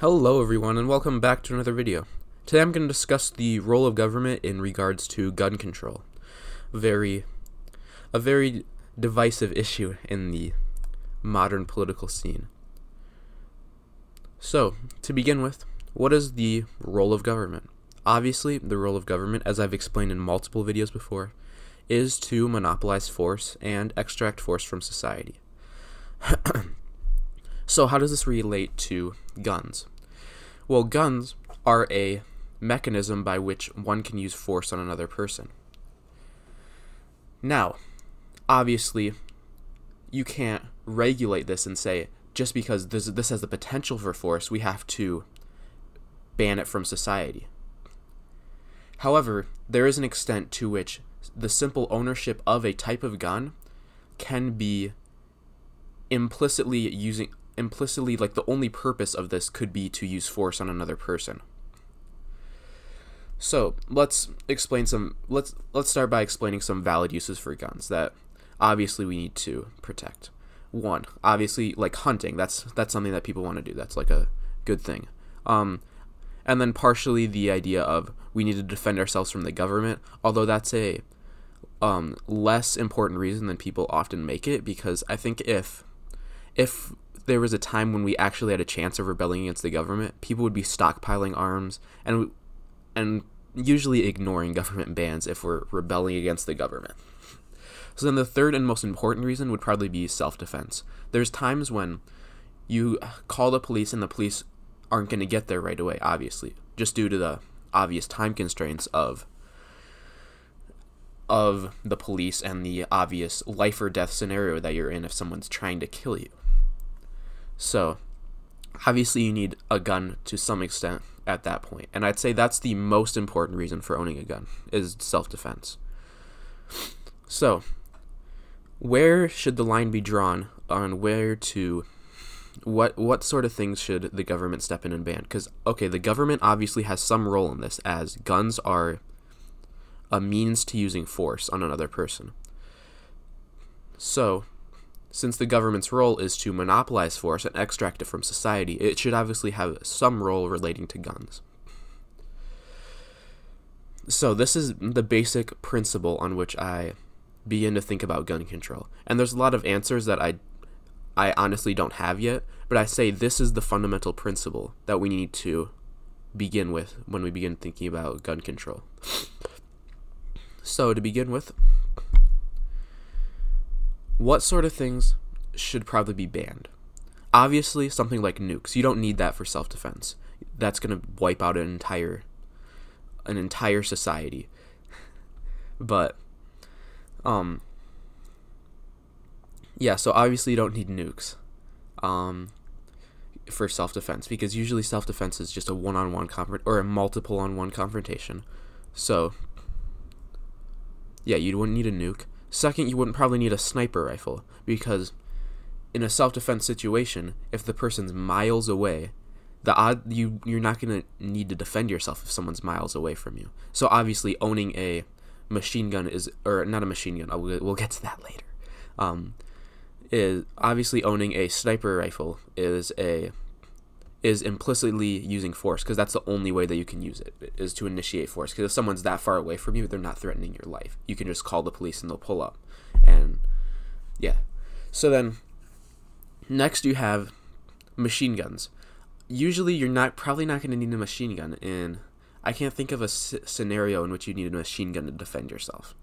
Hello everyone and welcome back to another video. Today I'm going to discuss the role of government in regards to gun control. A very divisive issue in the modern political scene. So, to begin with, what is the role of government? Obviously, the role of government, as I've explained in multiple videos before, is to monopolize force and extract force from society. So how does this relate to guns? Well, guns are a mechanism by which one can use force on another person. Now, obviously, you can't regulate this and say, just because this has the potential for force, we have to ban it from society. However, there is an extent to which the simple ownership of a type of gun can be implicitly, like, the only purpose of this could be to use force on another person. So let's start by explaining some valid uses for guns that obviously we need to protect. One, obviously, like hunting. That's something that people want to do. That's like a good thing. And then partially the idea of we need to defend ourselves from the government, although that's a less important reason than people often make it, because I think if there was a time when we actually had a chance of rebelling against the government, people would be stockpiling arms and usually ignoring government bans if we're rebelling against the government. So then the third and most important reason would probably be self-defense. There's times when you call the police and the police aren't going to get there right away, obviously, just due to the obvious time constraints of the police and the obvious life or death scenario that you're in if someone's trying to kill you. So, obviously you need a gun to some extent at that point. And I'd say that's the most important reason for owning a gun, is self-defense. So, where should the line be drawn on what sort of things should the government step in and ban? Because, okay, the government obviously has some role in this, as guns are a means to using force on another person. So, since the government's role is to monopolize force and extract it from society, it should obviously have some role relating to guns. So this is the basic principle on which I begin to think about gun control. And there's a lot of answers that I honestly don't have yet, but I say this is the fundamental principle that we need to begin with when we begin thinking about gun control. So to begin with, what sort of things should probably be banned? Obviously, something like nukes. You don't need that for self-defense. That's going to wipe out an entire society. But, yeah, so obviously you don't need nukes for self-defense, because usually self-defense is just a one-on-one or a multiple-on-one confrontation. So, yeah, you wouldn't need a nuke. Second, you wouldn't probably need a sniper rifle, because in a self-defense situation, if the person's miles away, you're not going to need to defend yourself if someone's miles away from you. So obviously owning a machine gun or not a machine gun, we'll get to that later, is obviously owning a sniper rifle is implicitly using force, because that's the only way that you can use it, is to initiate force. Because if someone's that far away from you, they're not threatening your life. You can just call the police and they'll pull up. And yeah. So then, next you have machine guns. Usually you're probably not going to need a machine gun I can't think of a scenario in which you need a machine gun to defend yourself.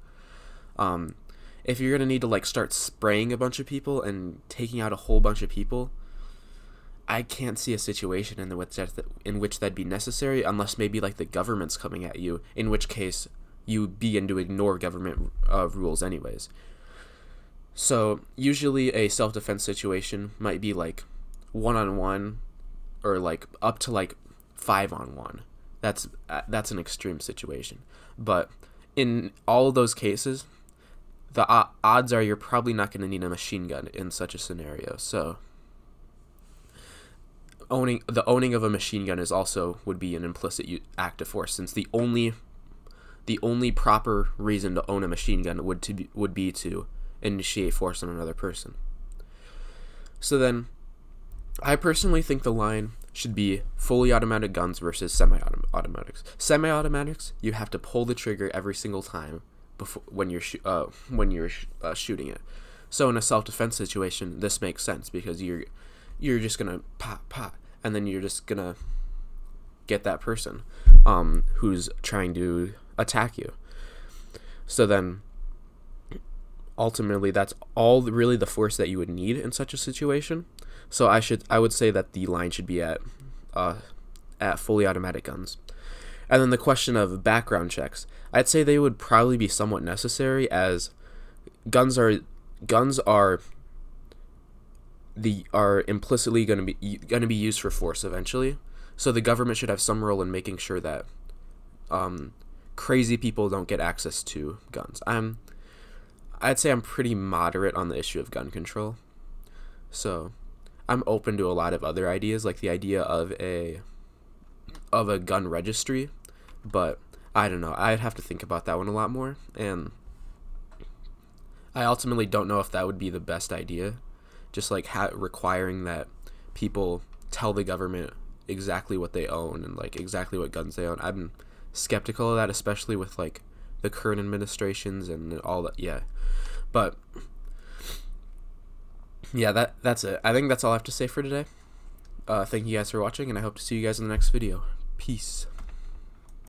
If you're going to need to start spraying a bunch of people and taking out a whole bunch of people, I can't see a situation in which that'd be necessary, unless maybe the government's coming at you, in which case you begin to ignore government rules anyways. So usually a self-defense situation might be one-on-one, or up to 5-on-1. That's an extreme situation. But in all of those cases, the odds are you're probably not going to need a machine gun in such a scenario. So owning of a machine gun would be an implicit act of force, since the only proper reason to own a machine gun would be to initiate force on another person. So then, I personally think the line should be fully automatic guns versus semi-automatics. Semi-automatics, you have to pull the trigger every single time before when you're shooting it. So in a self-defense situation, this makes sense because you're just gonna pop, and then you're just gonna get that person who's trying to attack you. So then ultimately that's all really the force that you would need in such a situation. So I would say that the line should be at fully automatic guns. And then the question of background checks, I'd say they would probably be somewhat necessary, as guns are implicitly going to be used for force eventually. So the government should have some role in making sure that crazy people don't get access to guns. I'd say I'm pretty moderate on the issue of gun control. So I'm open to a lot of other ideas, like the idea of a gun registry, but I don't know. I'd have to think about that one a lot more, and I ultimately don't know if that would be the best idea. Just like requiring that people tell the government exactly what they own and like exactly what guns they own. I'm skeptical of that, especially with like the current administrations and all that. Yeah, but yeah, that's it. I think that's all I have to say for today. Thank you guys for watching, and I hope to see you guys in the next video. Peace.